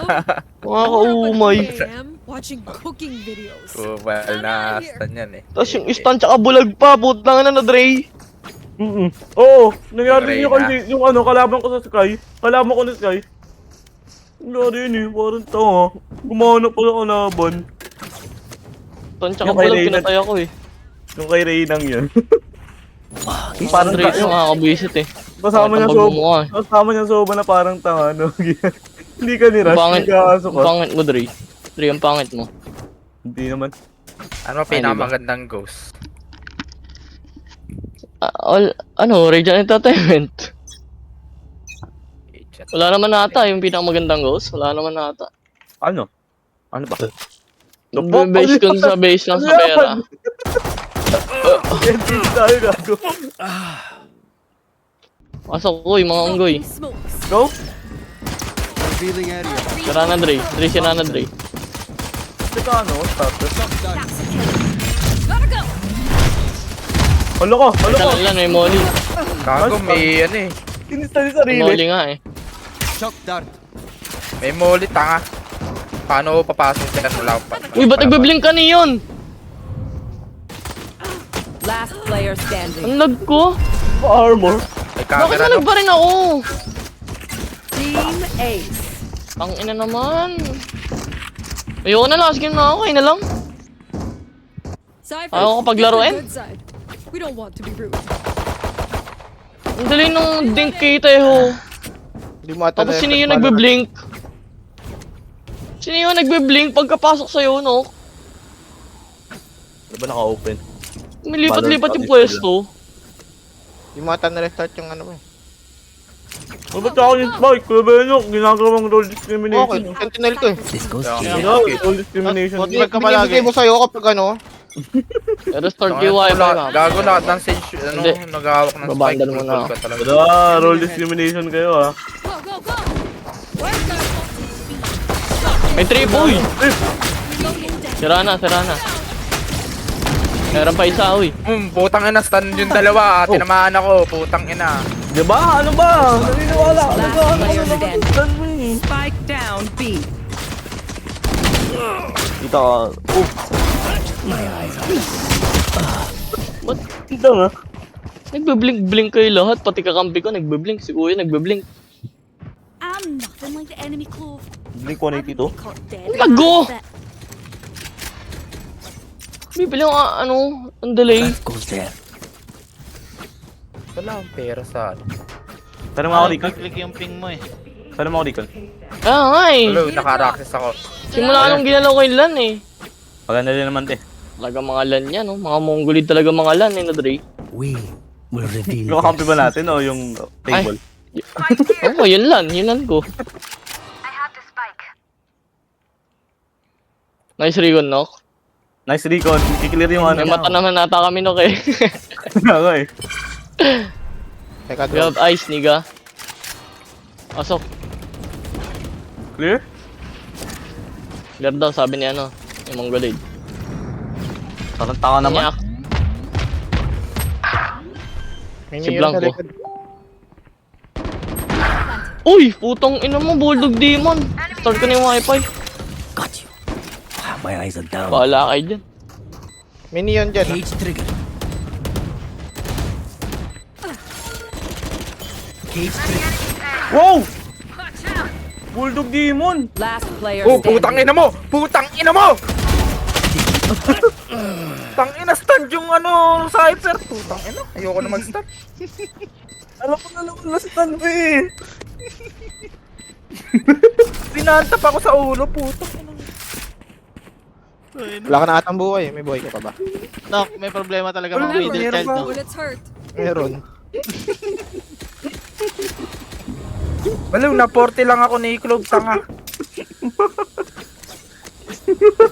Nakakaumay. Watching cooking videos. Well, na stun yan eh. Tapos yung stun tsaka bulag pa, putang na Dre. Oo, nangyari Yung yun kasi yung ano, kalaban ko sa Sky. Kalaban ko na Sky. Nangyari yun eh, parang tanga. Gumahanap ko ng kalaban. Stun tsaka Yung kay bulag, Reyna. pinatay ako eh. Yung kay Reynang yun. Parang Dre, nakakabisit eh. Kasama niya Tambag soba. mo eh. Kasama niya soba na parang tanga, no? Hindi ka ni-rush, hindi ka Ang kasok. pangit mo Dre. Dre, ang pangit mo. Hindi naman. Ano ba pinakamagandang ghost? Radiant Entertainment. Agent. Wala naman nata yung pinakamagandang ghost. Wala naman nata. Ano? Ano ba? Base ko sa base lang sa pera. Hindi tayo gago. Pasok ko yung mga unggoy. Smokes. Go? Revealing area. Sira na Dre. Dre, sira na Dre. Teka ano? Starter. Gotta go. Halo ko! Halo ko! Ito lang, may molly. Gago, may ano eh. Kinista ni May sarili. molly nga eh. Shock dart. May molly, tanga. Paano ko papasok sila sa lap? Uy, ba't nagbe-blink ka niyon? Last player standing. Ang lag ko. Armor. May Bakit camera no? nalag pa rin ako? Team Ace. Ang ina naman. Ayoko na, last game na ako. Kayo na lang. Cypher. Ayaw ko paglaruin. Good side. We don't want to be rude. Ang dali nung dink kay Teho. Tapos sino yung nagbe-blink? Sino yung nagbe-blink pagkapasok sa'yo, no? Di ba naka-open? Milipat-lipat yung pwesto. Yung mga na-restart yung ano mo eh. Oh, ba't ako yung spike? Kuya Benok, ginagawang role Okay, discrimination. sentinel ko eh. Role discrimination. Binibigay mo sa'yo kapag ano. Restart yung wifi, ma'am. Gago lahat ng sage, ano, Hindi. nag-hawak ng spike. Babandan mo na. Tulog ka talaga. Wala, role discrimination kayo ah. Go, go, go. Where's the May trip, uy! Sira na. Meron pa isa, uy. Putang ina, stun yung dalawa. Tinamaan ako, putang ina. Di ba? Ano ba? Naniniwala ka na Last player standing. Saan mo eh? Spike down B. Kita ka. Kita nga. Nagbe-blink kayo lahat, pati kakampi ko nagbe-blink. Si Kuya nagbe-blink. I'm nothing like the enemy clove. Blink 182. Caught dead. Lago! Bibili ako ang delay. Wala akong pera sa ano. Pero mo ako recon. Click yung ping mo eh. Pero mo ako recon. Ah, nga eh. Hello, naka-access ako. Simula nung ginalaw ko yung LAN eh. Maganda din naman eh. Talaga mga LAN yan, no? Mga Mongolid talaga mga LAN eh, na Dre. We will reveal. Yung kampi ba natin o yung table? Oo, yun LAN ko. Nice recon, no? Nice recon. Kiklear yung ano. May mata naman nata kami, no, kay. Ako eh. Teka, We have eyes, niga. Pasok. Clear? Clear daw, sabi ni ano, yung Mongolid. Parang tanga naman. Nyak. Si Blanco. Uy! Putong ina mo, Bulldog Demon! Start ko na yung wifi. Got you. My eyes are down. Bahala kayo dyan. Minion dyan. Cage trigger. Cage trigger. Wow! Bulldog Demon! Last player Oh, standing. putang ina mo! Putang ina mo! Putang ina, stun yung ano, Cypher. Putang ina, ayoko na mag-stun. Alam ko na naman na stun mo eh. Sinantap ako sa ulo, putang ina. Wala ka na atang buhay. May buhay ka pa ba? Doc, may problema talaga mga middle meron child, ba? no? Bullets hurt. Meron. Baliw, na 40 lang ako ni Clove, tanga.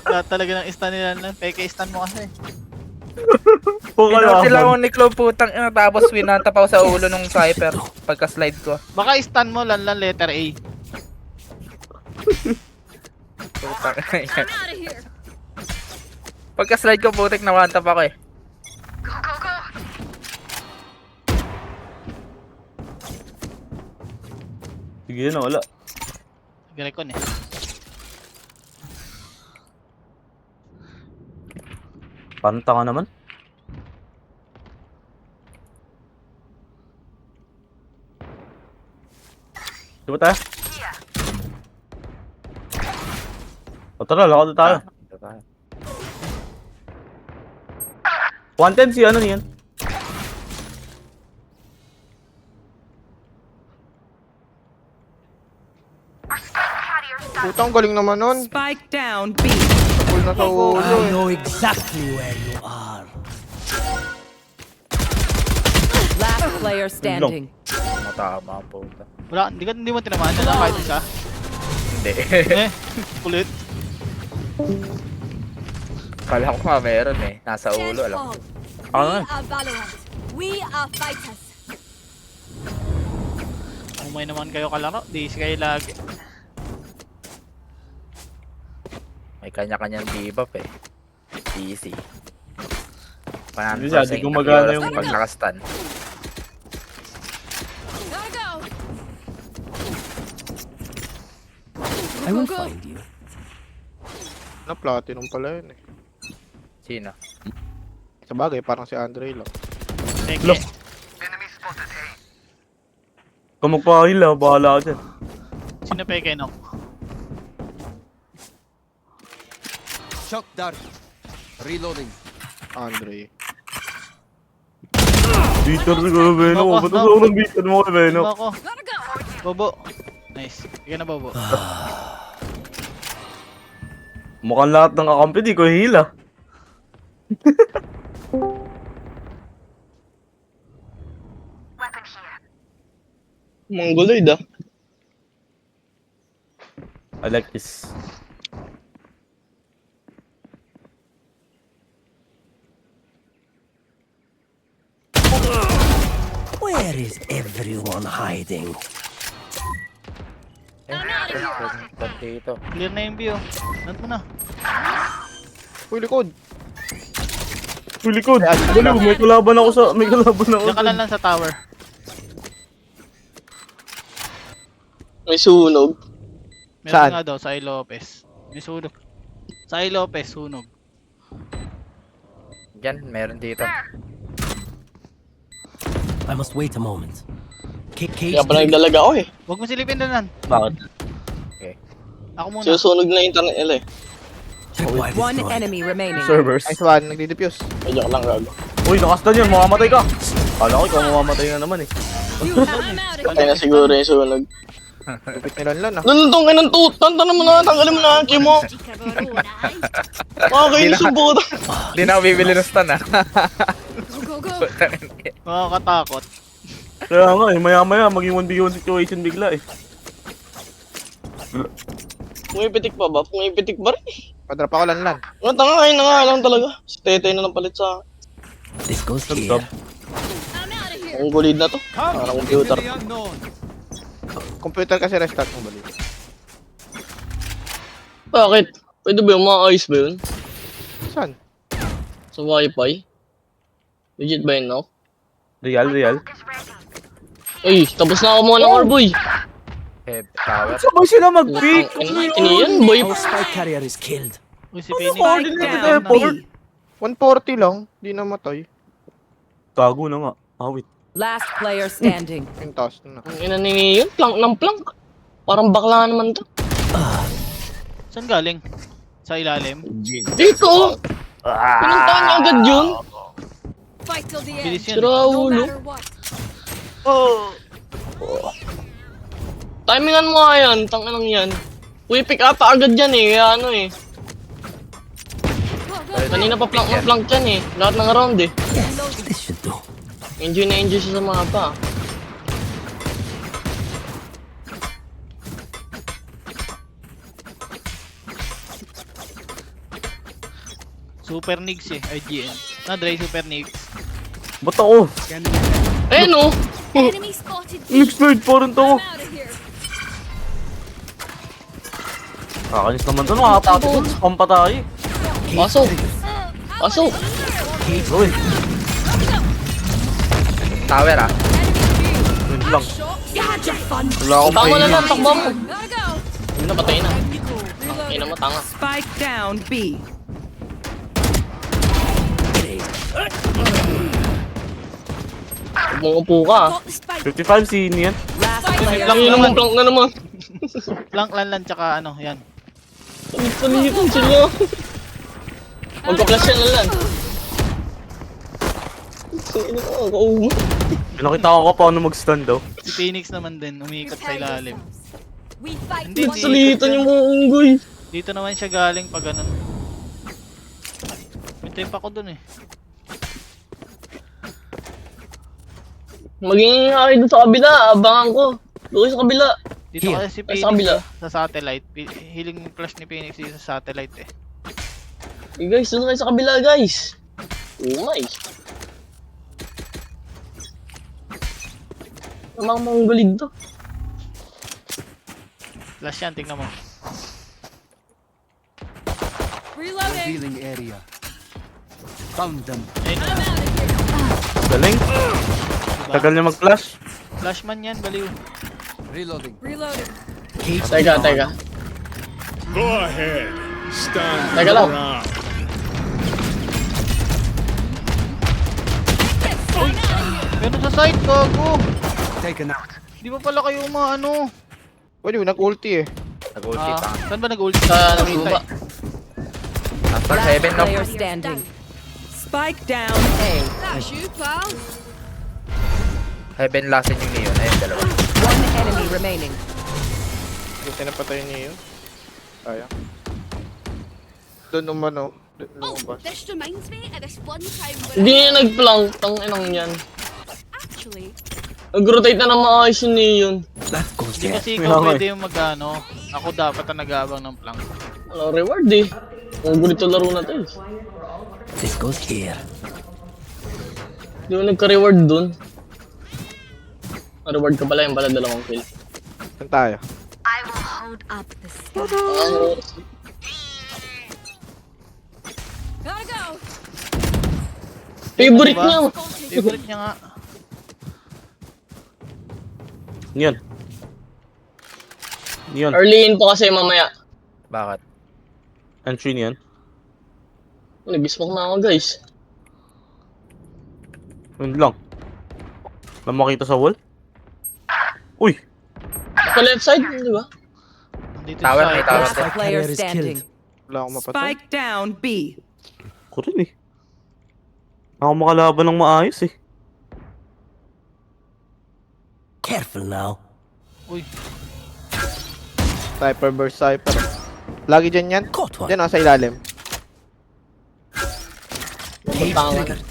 Lahat talaga ng stun nila na. Peke stun mo kasi. Pinorti lang ako ni Clove, putang ina. Tapos winantap ako sa ulo nung Cypher. Pagka-slide ko. Baka stun mo lan letter A. Putang ina. I'm out of here. Pagka-slide ko, putik na one-tap ako eh. Sige na, wala. Garekon eh. Parang tanga naman. Di ba tayo? O tara, lakad na tayo. 110 si ano niyan? Putang galing naman nun. Spike down B. Full na sa ulo I eh. know exactly where you are. Last player standing. Matama ang puta. Wala, hindi mo tinamaan na lang kahit isa. Hindi. Eh, kulit. Kala ko nga meron eh. Nasa ulo, alam ko. We are Valorant. We are fighters. Umay naman kayo kalaro, di kayo lagi. May kanya-kanyang debuff eh. Easy. Hindi siya, di gumagana yung- paglakas-stun. Gotta go. I will find you. Na platinum pala yun eh. Sino? Sa bagay, parang si Andre lang. Peke. Kung magpahil ah, bahala ka dyan. Sino peke, no? Shock dart. Reloading. Andre. Bitter na ka, Beno. Ako, Ba't ang sobrang bitter mo kay Beno? Ako. Gotta go. Bobo. Nice. Sige na, Bobo. Mukhang lahat ng kakampi di ko hila. Mongoloid ah. I like this. Where is everyone hiding? Dito. Clear na yung view. Nat mo na. Uy, likod. Uy, likod. Baliw, may kalaban ako sa... May kalaban ako Diyan ka lang sa tower. May sunog. Meron Saan? nga daw, sa I. Lopez. May sunog. Sa I. Lopez, sunog. Diyan, meron dito. I must wait a moment. Cage Kaya pala nagdalaga ako eh. Huwag mo silipin doon. Bakit? Ako muna. Sinusunog na yung internet nila eh. tripwire One destroyed. enemy remaining. Servers. Nice one, nagdi-defuse. Medyo ka lang gago. Uy, nakastan yun. Mamamatay ka. Kala ko ikaw mamamatay na naman eh. I'm out of Patay na siguro yung sunog. Lupit nilan lan ah. Nalutong ka ng tutan. Tanong mo na, tanggalin mo na ang kimo. Makakainis yung puta. Di na ako bibili ng stun ah. Go, go, go. Nakakatakot. Kaya nga eh, maya-maya maging 1v1 situation bigla eh. Pumipitik pa ba? Pumipitik ba rin? Padrap ako lan. Ang tanga kayo na nga lang talaga. Si Tetay na lang palit sa akin. This goes Sub. here. I'm out of here. Ang gulid na to. Parang computer. Computer kasi restart mo balik. Bakit? Pwede ba yung maayos ba yun? Saan? Sa wifi? Legit ba yun, no? Real. Uy, tapos na ako muna ng Orboy. Tower. Sabay sila mag-pick. Yan, boy. Our spike carrier is killed. Uy, si Penny. Spike down B. 140 lang. Di namatay. Gago na nga. Awit. Last player standing. Yung taas na. Ang ina ni yun, plank ng plank. Parang bakla naman to. Saan galing? Sa ilalim? Dito! Pinuntahan niya agad yun. Fight till the end. Bilis yun. Sira No ulo. matter what. Timingan mo nga yan, tanganang yan. Uy, pick up agad yan eh, kaya ano eh. Go, go. Kanina pa plank ng plank yan eh. Lahat ng round eh. This should do. Enjoy na enjoy siya sa mapa. Super Nigs eh, IGN. Dre, Super Nigs. Ba't ako? Eh no! Enemy spotted. Next slide, parang to. I'm out of here. Kakanis naman to. Nakakatakot. Spam pa tayo. Pasok! Pasok! Uy, Tower ah. yun lang. Gotcha. Fun. Wala akong Tama na pahinga. lang, takbo mo. Gotta go. Yun na, patay na. Ina mo, tanga. Spike down B. Umuupo ka. Got the spike. 55 si Nian. Last player Lang yun naman, plank na naman. Plank, lan, tsaka ano, yan. Palitan sila. Magpa-flash yan lang. Sino ka? Kaumo. Pinakita ko paano mag-stun daw. Si Phoenix naman din, umiikot sa ilalim. We fight. Hindi, one. Salitan yung mga unggoy. Dito naman siya galing pag ganun. May tape ako dun eh. Maging akin dun sa kabila, abangan ko. Doon sa kabila. Dito Here. kasi si Sa Phoenix kabila. sa satellite. Healing flash ni Phoenix dito sa satellite eh. Hey guys, doon kayo sa kabila guys. Oh my. Namang manggalig to. Flash yan, tingnan mo. Reloading. Revealing area. Found them. Ayun na. I'm out of here. Galing. Tagal niya mag-flash. Flashman yan, baliw. Reloading. Reloading. Cage Teka, teka. Go ahead. Stand Teka lang. around. Meron sa site, gago. taken out. Di ba pala kayo umaano? Pwede mo, nag-ulti eh. Nag-ulti pa. Saan ba nag-ulti? Sa Nakita baba. eh. Nasa Last heaven na. player standing. Spike down A. That's you, pal. Heaven last yung Neon. Ayun, dalawa. One enemy remaining. Buti napatay niya yun. Kaya. Doon naman oh. Doon Oh, lumabas. this reminds me of this one time Hindi where niya nag-plank. Tang inang yan. actually Nag-rotate na ng maayos yun yun. That goes Hindi there. kasi May ikaw hangay. pwede yung mag-ano. Ako dapat ang nag-aabang ng plank. Wala reward eh. Ang ganito laro na to eh. This goes here. Di mo nagka-reward dun. Ang reward ka pala yung pala dalawang kill. Saan tayo? I will hold up the sky. Ang Gotta go. favorite Diba? niya. Favorite niya nga. Nian. Nian. Early in po kasi mamaya. Bakit? Entry niyan. Nag-smoke na ako guys. Yun lang. Lang makita sa wall. Uy! Sa left side, di ba? Nandito Tower, sa may site. tower. Last player carrier is standing. Wala akong mapatay. Spike down B. Ako rin eh. Ako makalaban ng maayos eh. Careful now. Uy, Cypher versus Cypher. Lagi dyan yan. Caught one. Dyan nasa ilalim. Cage Tangan. triggered.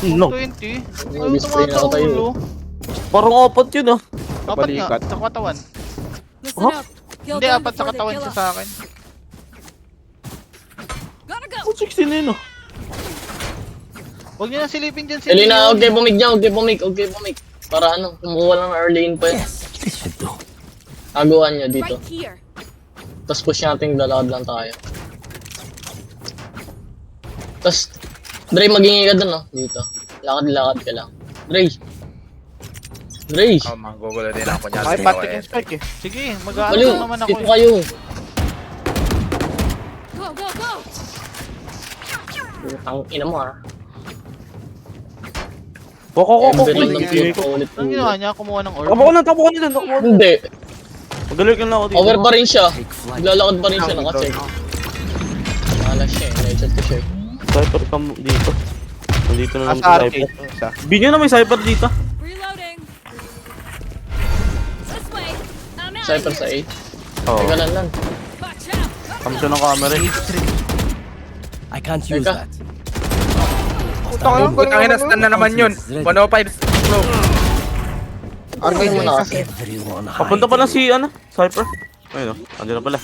No. 20. Ay, Nag-spray na ako tayo. tumatawalo. Parang apat yun ah. Apat nga, Balikat. sa katawan. Listen Huh? up. Kill Hindi, them apat sa before they katawan kill siya us. sa akin. Gotta go. 16 na yun ah. Huwag niyo na silipin dyan si Early na, Leon. huwag kayo bumig dyan, huwag kayo bumig, huwag kayo bumig. Para ano, kumukuha lang ng early in pa yun. Yes, this should do. Taguan niya dito. Right here. Tapos push natin, lalakad lang tayo. Tapos, Dre, maging ka dun, no? Dito. Lakad-lakad ka lang. Dre! Dre! Oh, magugulo din ako niya. May patik yung spike eh. Sige, mag-aano Baliw! lang naman ako Dito eh. kayo! Go, go, go. Ang ina mo, ah. Koko. Ember lang ng Uy, flip ulit. Anong ginawa niya? Kumuha ng orb? Tapo ko na, tapo ko na. Hindi. Magaling lang ako dito. Over pa rin siya. Take flight. Naglalakad pa rin siya, nakacheck. Wala siya, na-chat ko siya. Cypher ka dito. Nandito na naman Nasa si arcade Cypher. yung isa. Binyo na may Cypher dito. Reloading. This way. I'm out Cypher of sa here. 8. Oo. Teka lang lang. Watch out. Kami siya ng camera eh. Cage triggered. I can't use Teka. that. Putangin na stun na naman yun. 105 slow. Arcade mo na kasi. Everyone hide. Papunta pa na si ano, Cypher. Ayun o, andyan na pala.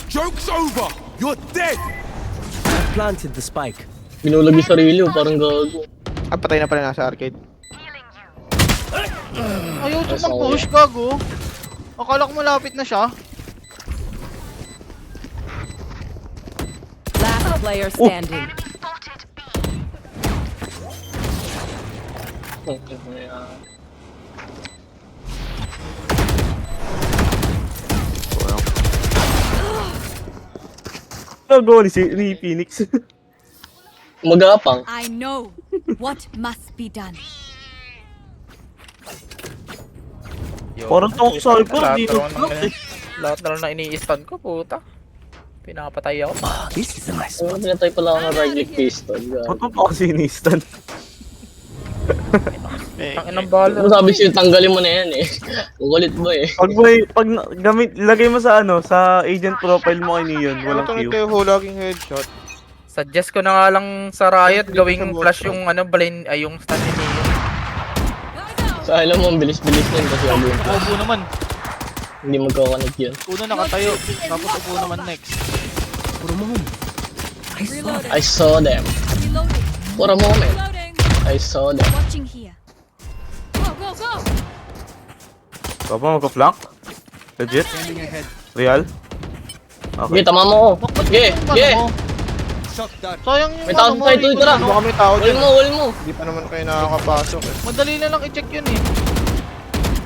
Joke's over. You're dead. I planted the spike. Binulag yung sarili, oh, parang gago. Ah, patay na pala nasa arcade. Ayaw siya mag-push, gago. Akala ko malapit na siya. Last player standing. Nagawa ni Phoenix. Magapang. I know what must be done. Parang tong sniper Lahat dito. na lang lahat na lang na ini-stun ko, puta. Pinapatay ako. Oh, this is a nice Ano spot. pinatay pala ako ng right click pistol. Ba't mo pa kasi inistan? Ang inang bala. Ano sabi siya, tanggalin mo na yan eh. Kukulit mo eh. Lagay mo sa sa agent profile mo kay Neon, walang Walang Q. kayo laging headshot. Suggest ko na nga lang sa Riot gawing flash yung blind ay yung stun ni Neo. So alam mo, ang bilis-bilis na yun kasi ano yun. Upo naman. Hindi magkakanig yun. Una nakatayo. Tapos upo naman next. For a moment, I saw that. I saw them. Reloading. For a moment, Reloading. I saw them. Watching here. Go, go, go. Baba magka-flank? Legit? Real? Sige, Okay. tama mo ko. Sige, sige. Sayang yung May tao sa side, tara. Baka may tao Wall dyan. mo, wall mo. Hindi pa naman kayo nakakapasok eh. Madali na lang i-check yun eh.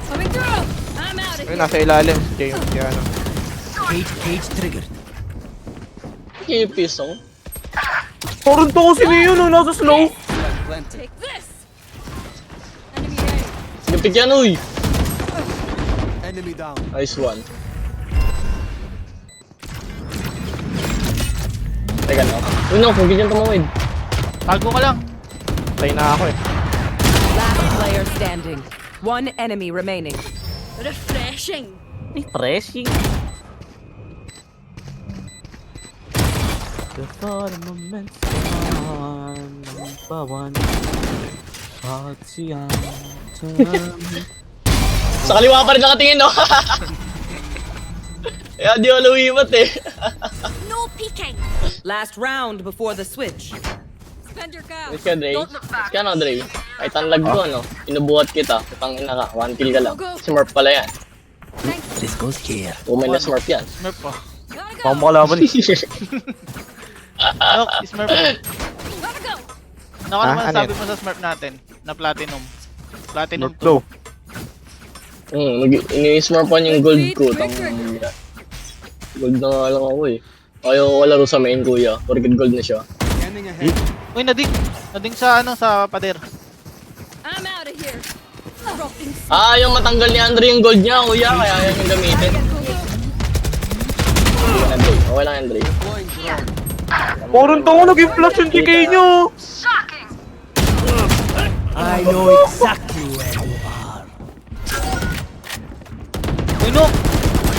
Coming through. I'm out of Ayun, here. nasa ilalim. James, yan. Cage triggered. Sige, pisong. Parang to kasi Neon no, nasa slow. Take this. Enemy A. Sige, pikyan, uy. Enemy down. Nice one. Teka no. Uy no, kung ganyan tumawid. Tago ka lang. Patay na ako eh. Last player standing. One enemy remaining. Refreshing. Refreshing. The thought of moments bawan. Sa kaliwa pa rin nakatingin no. Kaya di ako lumipat eh. No peeking. Last round before the switch. Spend your gas. Let's ka, Dre. Let's ka no, Dre. Kahit ang lag ko, no? Pinubuhat kita. Putang ina ka. 1 kill ka lang. Smurf pala yan. This goes here. Umay na Smurf yan. Smurf pa. Gotta go. Baka makalaban eh. Nok, Smurf. Gotta go. Naka naman ano sabi yan? mo sa Smurf natin na platinum. Platinum North low. Ini-smurfan yung gold ko. Tang gold na nga lang ako eh. Ayaw ko laro sa main kuya. Porkit gold na siya. Scanning ahead. Uy, nading. Nading sa sa pader. I'm out of here. Dropping. Ah, yung matanggal ni Andre yung gold niya, kuya. Kaya yan yung gamitin. Go, go. Okay, Andre. Okay lang, Andre. Parang to naging flash yung GK nyo. I know exactly where you are. Uy, Nok.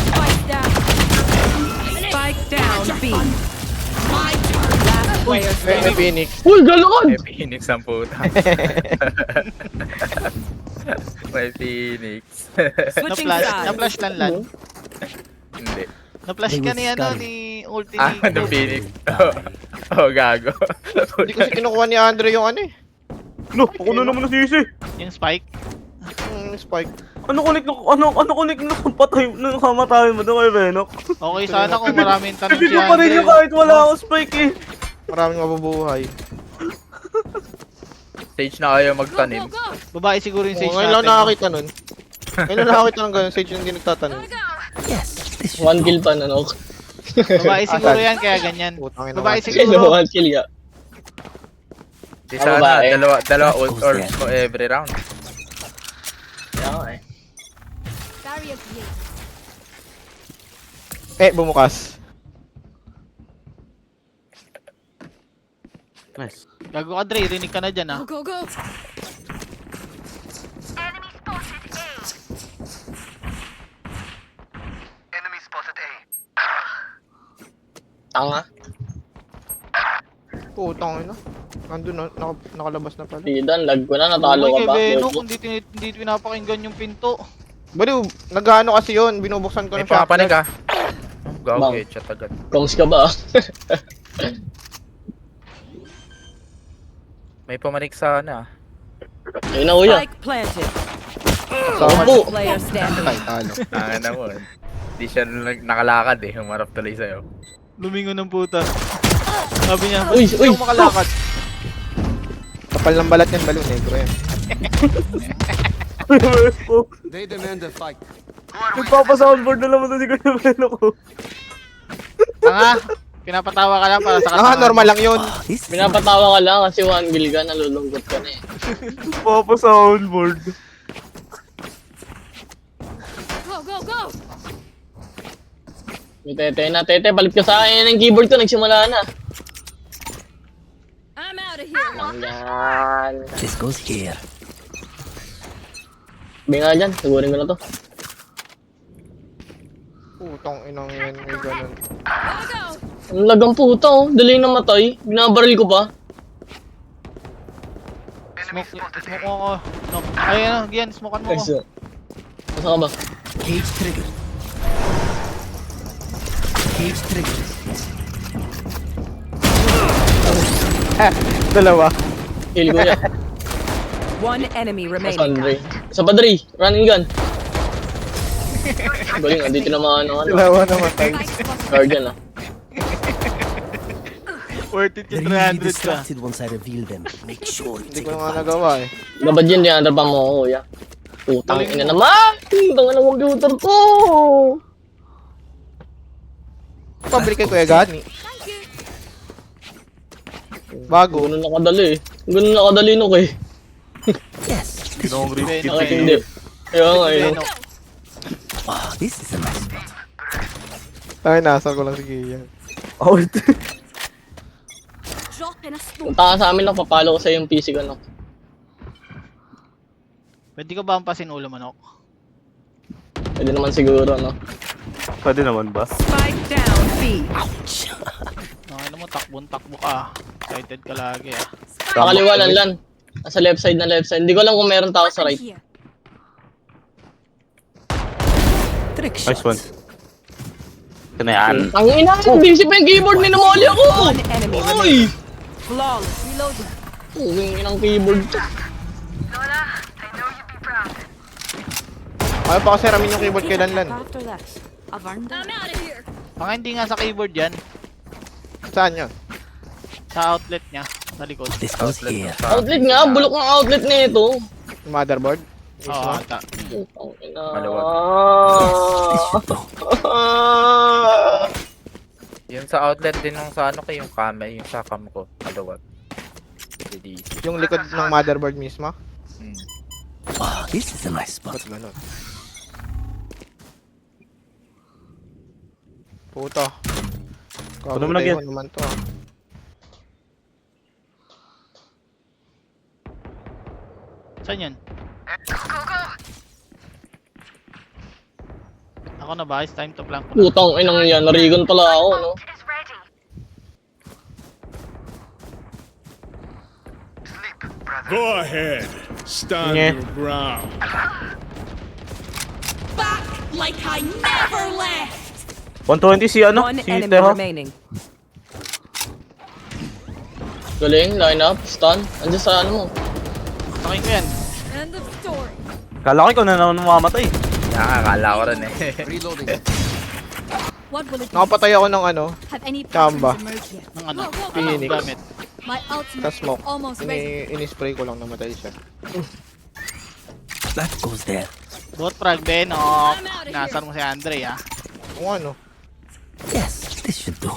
Spike down. Spike down B. Last player May standing. Phoenix. Uy, galakad! May Phoenix ang puta. May Phoenix. Switching Na-flash. sides. Na-flash lan. Hindi. Na-flash ka ni ano ni ulti Ah, ni no Phoenix. Oh, gago. Hindi kasi kinukuha ni Andre yung ano eh. No, ako na naman nasisi. yung spike. Spike. Ano connect na patay nung kamatay mo doon kay Venok? Okay sana kung maraming tanong Hindi si ko pa rin Andre. yung kahit wala akong spike eh. Maraming mabubuhay. Stage na ayaw Go, magtanim. go, go. Babae siguro yung Oo, sage ngayon lang natin. nakakita nun. Ngayon lang nakakita ng ganun. Sage yung hindi nagtatanong. Gotta go. Yes, this should 1 kill pa na, no? Babae siguro yan kaya ganyan. Putang ina. Babae Sige, siguro. 1 kill ka. Di Ano sana, ba, eh? dalawa ult orbs ko every round. Kaya nga eh. Barrier created. Bumukas. Nice. Gago ka, Dre. Rinig ka na dyan, ah. Go, go, go. Tanga. Putang ina. Nandun na, nakalabas na pala. Tidan, lag ko na, natalo ka Uy, ba? kay Venok, hindi pinapakinggan yung pinto. Baliw, nag-ano kasi yun, binubuksan ko May ng shotgun. papanig ah. Gago, Bang. headshot agad. Coms ka ba? May pumanik sa ano ah. Ayun na, kuya. Spike planted. Kasama Opo. Player standing. Ay, talo. Ang naman. Di siya nakalakad eh. Humarap tuloy sa'yo. Lumingon ng puta. Sabi niya, Uy, "Ba't uy, hindi ako makalakad?" Kapal ng balat yan, baliw. Negro yan. They demand a fight. Nagpapa-soundboard na naman to si Kuya Venok ko. Tanga! Pinapatawa ka lang para sa Ah, katawan. normal lang yun. This is Pinapatawa ka lang kasi 1 kill ka, nalulungkot ka na eh. Papa soundboard. Go, go, go! May tete na, tete, palit ka sa akin ng keyboard ko, nagsimula na. I'm out of here. Yan. this goes here. Sabi nga dyan, sigurin ko na to. Putong inang yun. May ganun. Go, go! Ang lagang puta oh, dali na matay. Binabaril ko pa. Smoke mo ako. No. Ay, ano, Gian, smokean mo ako. Masa ka ba? Cage trigger. Cage trigger. Dalawa. Kill ko yan. One enemy Masa remaining. Andre. Sa Padre, running gun. Galing, andito naman ano. Dalawa namatay. Guardian ah. Worth it They're yung usually 300 ka. distracted once I reveal them. Make sure you Hindi take ko nga advantage. nagawa eh. Gabad yun, Leandro pa mo ako, kuya. Putang ina naman! Putang ina ng computer ko! Pabrik kay Kuya Gani. Thank you. Bago. Ganun nakadali eh. Ganun nakadali no kay. Yes. This, Ginong risk Nakit hindi. Kaya nga eh. no? this is a nice spot. Ay, nasa ko lang si Gian. Oh, Drop in a smoke. Punta ka sa amin lang, papalo ko sa yung PC ko no. Pwede ka ba ampasin ulo manok? Pwede naman siguro no. pwede naman ba? Spike down B. Ano mo, takbo ka. Excited ka lagi ah. Sa kaliwa lan. Nasa left side na left side. Hindi ko alam kung meron tao sa right. Here. Trick Nice one. shots. Ito na yan. Ang ina, busy pa yung keyboard ni namali ako! One enemy Uy! remaining. Flawless. Reloading. Uwing inang keyboard to. Ayaw pa kasi ramin yung keyboard kay Lanlan. After that, Avarnda. I'm out of here. Baka hindi nga sa keyboard yan. Saan yun? Sa outlet niya. Sa likod. This goes here. Outlet nga, bulok ng outlet na ito. Yung motherboard? Oo, ata. Putang ina. Maluwag. This should go. Yun sa outlet din nung sa ano kay yung camera, yung sa cam ko. Maluwag. Hindi. Yung likod ng motherboard mismo? This is a nice spot. Ba't ganun? Puto. Ano mo lagyan? naman to ah. Saan yan? Ako na ba? It's time to plank ko na. Putang inang yan, narigon pala ako no. Go ahead. Stand Yeah. your ground. Back like I never left. 120 si ano? One Si enemy Teho. remaining. Galing, line up, stun. Andiyan sa ano mo. Takin ko yan. End of story. Kala ko ikaw na naman mamamatay. Nakakala ko rin eh. Reloading. What will it be? Nakapatay ako ng ano, Have any Chamba. patterns emerged yet? Ng ano? Go, go, go. Phoenix. Gamit. My ultimate tas smoke. is almost ready. Ini-spray ko lang namatay siya. That goes there. Bot frag, Ben. Oh, nasar mo si Andre ah. Kung ano. Yes, this should do.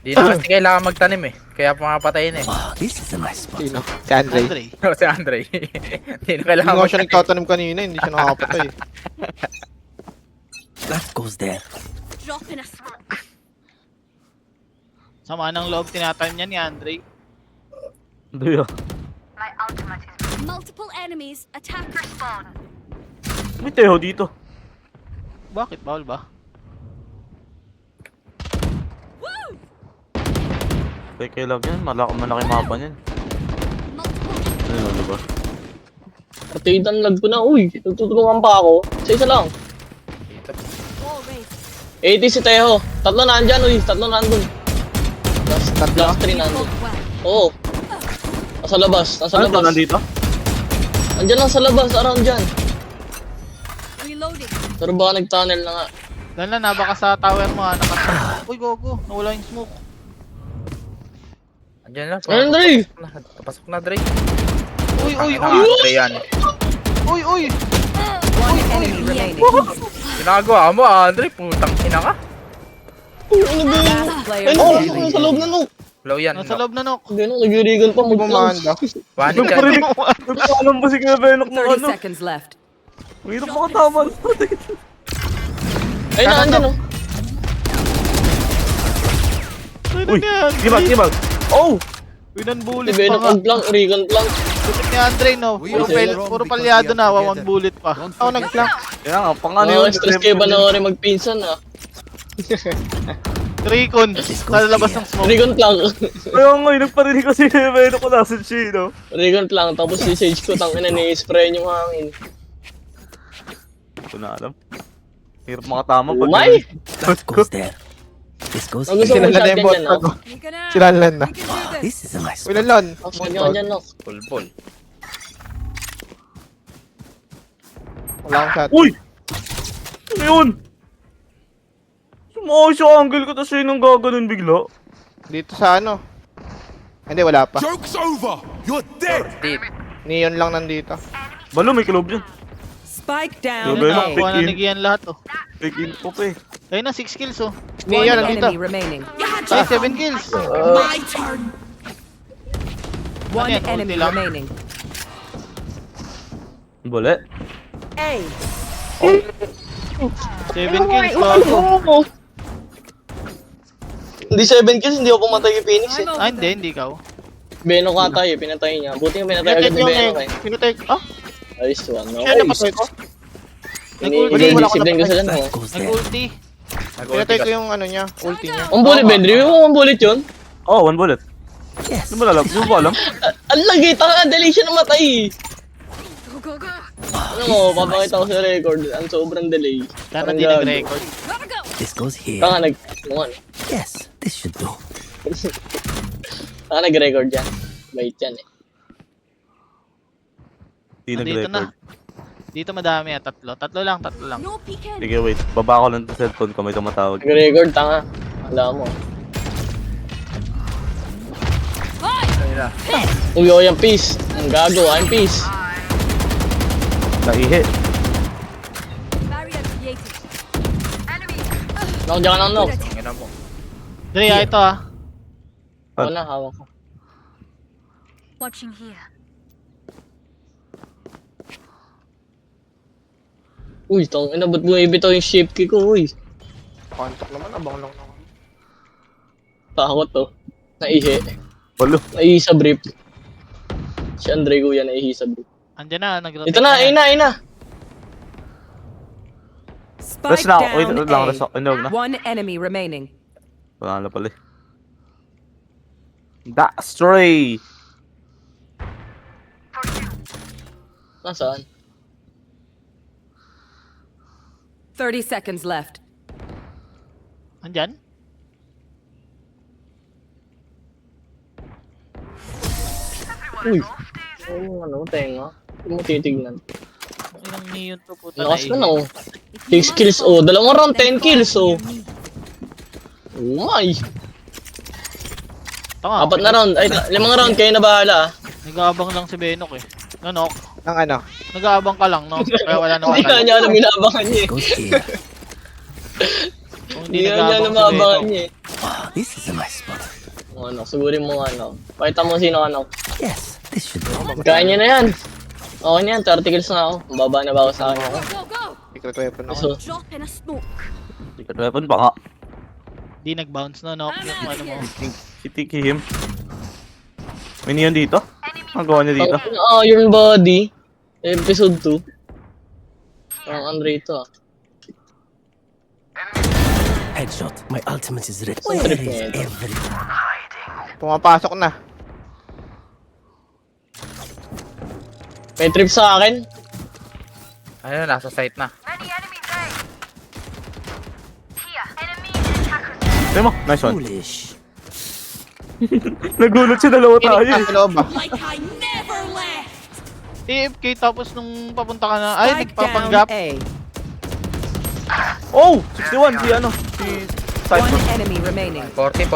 Di na kasi kailangan magtanim eh. Kaya pumapatayin eh. This is a nice spot. Sino? Si Andre. Andre. Si Andre. Di na Hindi kailangan nga siya magtanim. nagtatanim kanina, hindi siya nakakapatay. That goes there. Drop in a smoke. Sama ng loob tinatime niya ni Andre. Hindi ah. Multiple enemies attack spawn. May Teho dito. Bakit? Bawal ba? Woo! Teke lang yan. Malaki mapa niyan. Multiple Ano diba? Partidan lag ko na, uy. Nagtutulungan pa ako. Isa lang. wall raised. 80 si Teho. Tatlo na andyan, uy. Tatlo na andun. Last 3 na andun. Fought well. Oo. Nasa labas, nasa Ano to labas. nandito? Andyan lang sa labas, around dyan. Reloading. Pero baka nag-tunnel na nga. Dahil na, baka sa tower mo ah. Uy, gogo. Nawala yung smoke. Andiyan lang. Andre! Pasok na, Dre. Uy, uy, Ah, uy! Andre yan. Uy, uy! One enemy remaining. Ginagawa mo, Andre. Putang ina ka. Ano ba yun? Last player Ay, standing. sa loob na no. Low yan. Nasa loob na nok. Ganun, nag-regal pa mag-plans. Bumanda. One hit yan. Nagparinig. Nagpaalam ba si Kuya Benok ng 30 ano? seconds left. Hirap makatama. Ay, naandyan no. Uy, gibag. Oh! Winanbulit Si Benok pa nga. mag-plank, regal plank. Putik ni Andre, no? Puro palyado na, wawang bullet pa. Ako nag-flank. Kaya nga, pangano yun. Stress kayo ba na rin magpinsan ah? Tricon, lalabas ng smoke. Regal plank. Kaya nga, nagparinig kasi Kuya Benok ko nasa siya, no? Regal plank, tapos si Sage ko, tangina ni-spray yung hangin. Hindi ko na alam. Hirap makatama pag... Umay! That goes there. This goes Ang gusto here. mo Sila na yung shotgun bot yan, na no? to. We can, Sinalan na. we can do this. This is a nice Uy, lalon. Ang shotgun ka dyan, no? Pulpul. Wala akong shot. Uy! Ano yun? Sumakay siya angle ko, tapos yun ang gaganon bigla. Dito sa ano? Hindi, wala pa. Joke's over. You're dead. Deep. Neon lang nandito. Balo, may kilob yan. Spike Yo, down Benok, A. Kuha na in. nagiyan lahat, oh. Take info pa eh. Ayun na, 6 kills, oh. One Neon nandito. enemy remaining. Ay, 7 kills. One yan, enemy ulti lang? remaining. Bole. A. 7 kills, bago. Hindi 7 kills, hindi ako pumatay kay Phoenix eh. Ah, hindi ikaw. Benok ata eh, pinatay niya. Buti yung pinatay agad Pinatay ni yung Benok eh. Pinatay. Ah? Ayos one, no? Siya napatay ko. Ini-discipline ko sila, no? That goes there. Nag-ulti. Pinatay ko yung ano niya, ulti niya. Ang bullet, Ben. Review mo ang bullet yun? Oh, one bullet. Yes. Ano ba alam? Ano ba alam? Ang lagi, taka, delay siya namatay. Go, go, go. Ano mo, papakita ko sa record. Ang sobrang delay. Sana Parang di gago. nag-record. Gotta go. This goes here. Taka, ano. Yes, this should do. Taka, nag-record yan. Bait yan eh. Hindi Dito na. nag-record. Dito madami, ah. Tatlo lang. No peeking. Sige, wait. Baba ko lang sa cellphone ko, may tumatawag. Nag-record, tanga. Alam mo. Uy, yung peace. Ang gago, I'm peace. Naihi. Barrier created. Knock dyan ka ng knock. Tingnan mo. Dre, ito, ah. Ako na, hawak ko. Watching here. Uy, tong ina, ba't mo ibitaw yung shape kick ko, uy? Kontak naman, abang lang naman. Takot to. Naihi. Walo. Naihi sa brief. Si Andre Guya naihi sa brief. Andyan na, nag-rotate Ito na, ayun na, ayun na. Spike Rest na ako. Wait, down lang. A. Rest ako. Inog na. One enemy remaining. Wala na pala eh. That's stray. Nasaan? 30 seconds left. Andyan? Uy. Oh, ano, tenga. Hindi mo titignan. Ilang neon to, puta Lakas ka na, na, oh. 6 kills, oh. Dalawang round, 10 kills, oh. Oh my. Tanga, 4 na round. Ay, 5 round, kayo na bahala, ah. nag-aabang lang si Benok, eh. Nanok, Ang ano? nag-aabang ka lang, no? Kaya wala na Hindi nga niya alam inabangan niya, eh. Goes here. Kung Hindi hindi nga niya alam nag-aabang si maabangan Benok. niya, eh. Ah, this is a nice spot. Ano, sigurin mo ano. Pakita mo sino ano. Yes, this should do. Kaya niya na yan. Okay na yan, 30 kills na ako. Baba na ba ako sa kanya? Go, go, go. Secret weapon ako. So, Drop in a smoke. Secret weapon pa nga. Di nag-bounce, no? Nok, yung ano mo. Si Tiki him. May neon dito? Ang gawa niya dito? Iron Body. Episode 2. Ang Andre ito, ah. Headshot. My ultimate is ready. Saan Where trip is niya ito? everyone? Pumapasok na. May trip sa akin. Ayun, nasa site na. Tignan mo, nice one. Foolish. Nagulat siya, dalawa tayo Pinig eh. na sa loob ah. Like I never left. AFK tapos nung papunta ka na, ay, Spike nagpapanggap. down A. Oh! 61, si ano? Si One Cypher. enemy remaining. 40.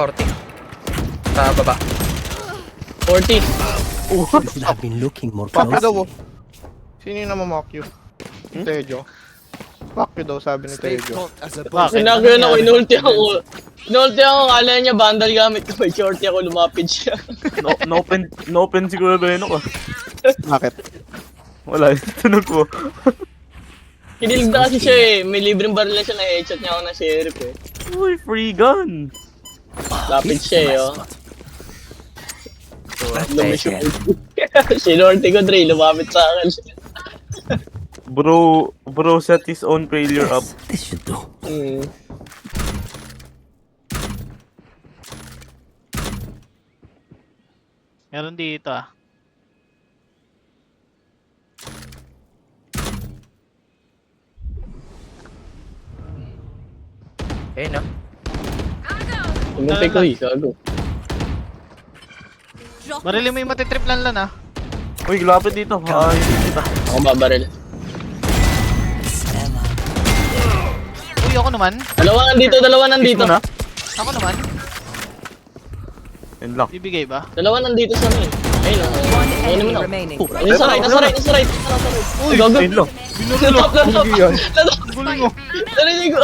Sa baba. 40. You should have been looking more Fuck you daw closely. oh. Sino yung namamock you? Tejo. Fuck you daw, sabi ni Stay Tejo. caught as a Bakit? Sinabi ko na ako, inulti ako. Inulti ako, kala niya vandal gamit ko. May shorty ako, lumapit siya. No open si Kuya Benok ah. Bakit? Wala, tunog ko. Kinilig na kasi siya eh. May libreng baril na siya na headshot niya ako na sheriff eh. Uy, free gun. Lapit siya eh, oh. Lumishoot. Sinorte ko, Dre, lumapit sa akin. Bro set his own failure up. This should do. Meron dito ah. Eh, no? Tumunti ko eh, gago. Barili mo yung matitrip lan ah. Uy, lapit dito. Ay, Ako babaril. Uy, ako naman. Dalawa nandito. na. Ako naman. Yun lang. Bibigay ba? Dalawa nandito sa amin. Ayun o. One Ayun enemy naman o. remaining. Nasa right. Uy, gago. Ayun lang. Gulo mo. Narinig ko.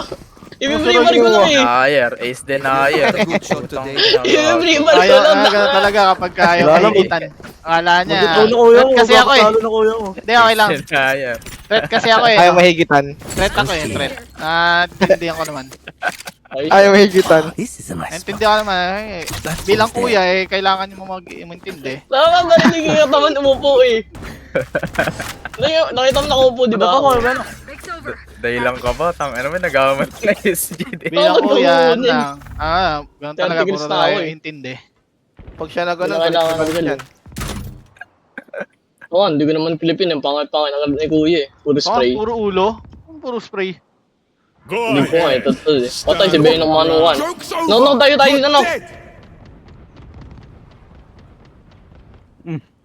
Ibibrimar ko lang eh. Denier. Ace denier. good shot today. Ibibrimar ko Ayaw, lang. ganun talaga kapag ayaw Wala lang. kahigitan. Akala niya. Ito na kuya Threat ko. kasi ako eh. Talo na kuya ko. Hindi, okay lang. Denier. Threat kasi ako eh. Ayaw mahigitan. Threat ako eh, threat. Naintindihan ko naman. Ayaw mahigitan. This is a nice Naintindihan ko naman. Eh, bilang kuya eh, kailangan mo mag-intindi. Tama, narinig ko yung taman umupo eh. Nakita mo nakaupo, di ba? Ano ba, Kuya Benok? Dahil lang ka ba? Tang ano ba nagawa mo na SGD? Bilang Bakit kuya ganun? lang. Ganun talaga. Tigilis Puro na tayo ako eh. intindi. Pag siya na gano'n, Kailangan balik ko yan. Oo, hindi ko naman Pilipin. Ang pangit-pangit ng ni kuya eh. Puro spray. Puro ulo. Puro spray. Go Hindi ko nga eh, ahead. totoo eh. Patay si Ben ng manuwan. Joke's over. No, tayo dito, no. Dead.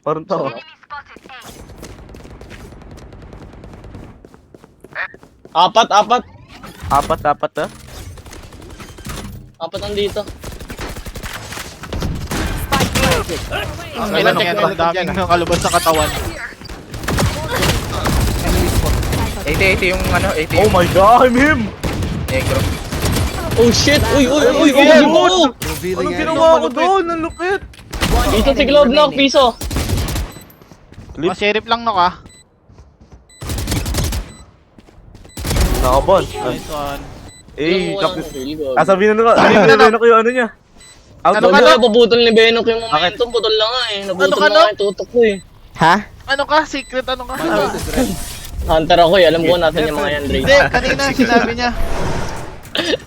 Parang tao. Apat Apat ah. nandito. Kailan yan, ang daming nakalabas sa katawan. 80 yung ano, 80 Oh yung my god, I'm him! negro. Oh shit! Uy! Yeah, Oh! Revealing Anong area. ginawa ko doon? Ang lupit! Dito si Globe Lock, piso! Mga sheriff lang no ka. Nakabon. Nice one. Eh, Walang kill, gago. sabihin na Benok yung ano niya. Out Ano of ka, Gago, no? paputol ni Benok yung momentum. Putol lang nga eh. Naputol Ano ka, na no? nga yung tutok ko eh. Ha? Ano ka? Secret ano ka? Hunter ako eh. Alam ko natin yung mga yan, Dre. Hindi, kanina sinabi niya.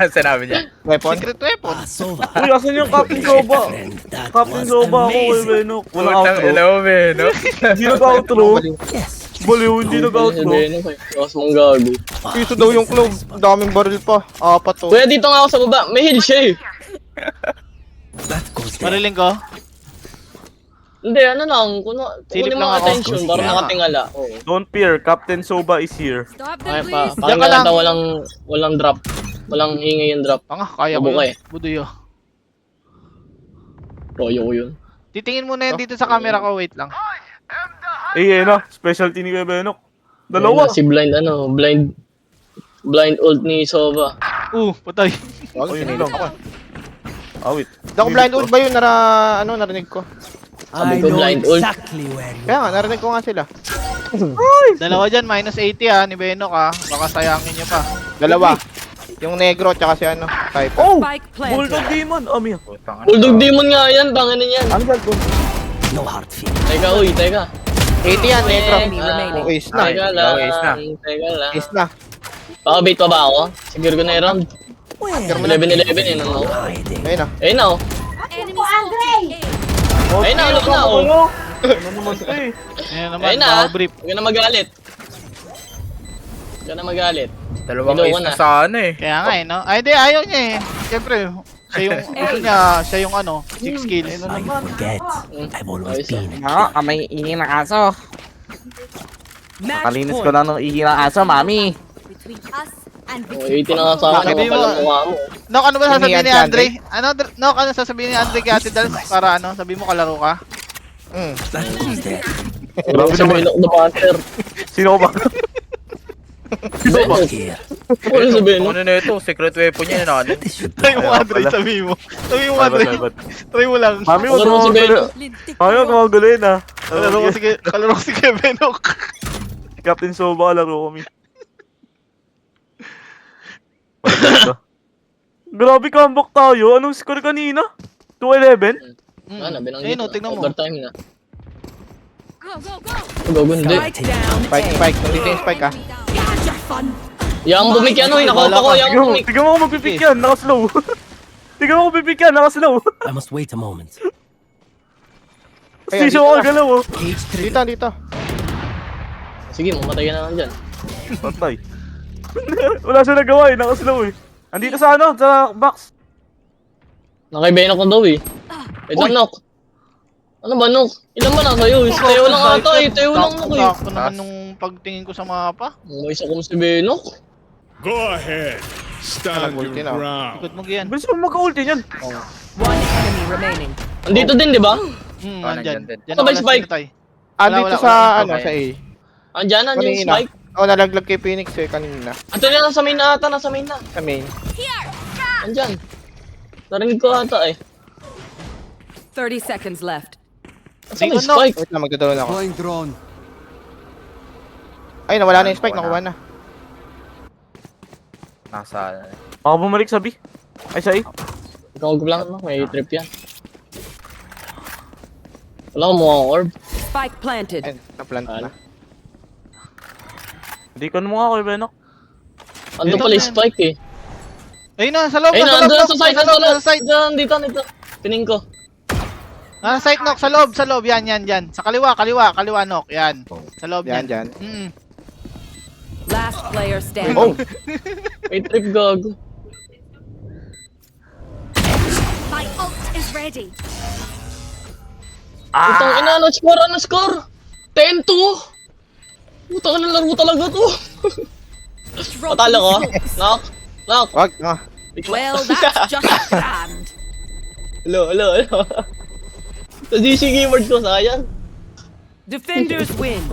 Sinabi niya. Weapon? Secret weapon. Sova. Uy, asan yung Captain Soba? That Captain was Soba ako kay amazing. Benok. Walang Putang outro. hello, no? Hindi nag-outro. Yes. Baliw, hindi Si nag-outro. Benok eh. Lakas mong gago. Piso daw yung club. Ang daming baril pa. Apat to. Kuya, dito nga ako sa baba. May heal siya eh. That goes there. Mariling ko. Hindi, ano lang. Silip Kunin lang mo ako. attention para nakatingala. Oo. Don't fear, Captain Soba is here. Stop Okay them, pa. please. Pakinggan Diyan ka natin walang drop. Walang ingay yung drop. Nga, kaya ko Mabuka yun. eh. Budoy oh. Royo ko yun. Titingin muna yan dito sa camera ko. Wait lang. Eh, na. Specialty ni Kuya Benok. Dalawa. Ayun na, si blind ult ni Sova. Patay. Ayun lang. Awit. Dako blind ult ba yun? Narinig ko. I ko know blind ult. exactly where you Kaya nga, narinig ko nga sila. Dalawa dyan, minus 80 ni Benok Baka sayangin nyo pa. Dalawa. Yung negro, tsaka si ano, type. Oh! Spike Bulldog planted. Demon! Ami. Putang ano. Bulldog Demon nga yan, tangin na yan. Ano ba ko? No hard feelings. Teka, uy, teka. 80 yan, negro. Enemy remaining. Oh, ace na. Teka lang, Ace na. teka lang. Ace na. Baka bait pa ba ako? Siguro ko na yung round. Where 11-11 eh, nang ako. hiding? Ayun na. Ayun na oh. Enemy spotted. A. Ayun na, ulo na oh. Ano naman to eh? Ayan naman, Ayun na. bago brief. Huwag ka na magalit. Huwag ka na magalit. Dalawang Ilaw ace ko na na. sa ano eh. Kaya nga no? Ay, di, ayaw niya eh. Siyempre, siya yung, gusto niya, siya yung ano, 6 kills. I forget. I've always been a Oo, kamay ihi ng aso. Match Kalinis ko point. na ng ihi ng aso, mami. Between us and Oh, victory. 80 na nga sa akin. Sabi Nakapal mo, ang mukha mo. Nok, ano ba sasabihin Hinihan ni si Andre? Ano sasabihin ni Andre kay Ate Dals para ano, sabi mo kalaro ka? That goes there. Grabe sa Benok the Panther. Sino ko ba? Benok. Here. Ano sa Benok? Ano na ito? Secret weapon niya na ano? This should Try mo, Ayaw Andre, pala. sabi mo. Sabi mo, Ba't, Andre. ba't? Try mo lang. Mami, huwag Ano mo si magulo. Benok? Ayaw, huwag mo maguloyin ah. Kalaro ko si Kevinok. Captain Soba, laro kami. Grabe comeback tayo. Anong score kanina? 2-11? Ano, binanggit Ayun, na. tingnan mo. Overtime na. Go, go, go. Gagundi. Spike down Spike, A. spike. Nandito yung spike ah. Gotcha, fun. Yang bumik yan, oy. Nakaupa ko, yang Tignan mo, bumik. tignan mo ako magpipik yan, naka-slow. Tignan mo ako magpipik yan, naka-slow. I must wait a moment. Ayan, Station dito ako na. galaw oh. Cage trigger. Dito, dito. Sige, mamatay ka na lang dyan. Patay. Wala siya nagawa eh, naka-slow eh. Andito sa ano, sa box. Nakaibenok ko daw eh. Wait lang, Nok. Ano ba, Nok? Ilan ba na sa'yo? Teo lang ata eh. Teo lang, Nok eh. Sakto naman nung pagtingin ko sa mapa. May isa kong si Benok. Go ahead. Stand your Nag-ulti na. ground. Ikot mo yan. Bilis mo magka-ulti niyan. One enemy remaining. Andito din, di ba? Andyan. nandyan din. Diyan Sabay ako spike. nasinatay. Dito wala, sa, wala. ano, sa A. Andyan, andyan yung Kanina. spike. Oh, nalaglag kay Phoenix eh, kanina. Ito na, nasa main na ata, nasa main na. Sa main. Andyan. Narinig ko ata eh. 30 seconds left. Nasa may Dito, Nok. spike. Wait lang, magdodrone ako. Deploying drone. Ay, nawala na yung spike, nakuha na. Nasa... Baka bumalik sa B. Ay, sa A. Ikaw lang, no? May trip yan. Wala ko mukha orb. Spike planted. Ayun, na-plant na. Hindi ko mo nga kay Benok. Ando Dito, pala yung man. spike eh. Ayun na, sa loob, Ayun, sa loob, nandun Nok. sa side, Sa loob, nasa sa side. side. Dito, dito. Pining ko. Nasa side, Nok, sa loob. Yan. Sa kaliwa, Nok. Yan. Sa loob Yan, yan. dyan. Last player standing. Oh! May trip gago. My ult is ready. Putang ina, ano score? 10-2! Putang ina, laro talaga to. Patalo ko. Knock. Wag, ah. Well, that's just grand. Hello. Sa GC keyboard ko, sayang. Defenders win.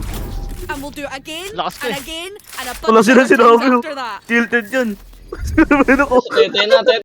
And we'll do it again, Lakas ko and eh. again, and a Wala bunch sila of times sinabi. after that. Tilted yan. Benok oh. Tete na,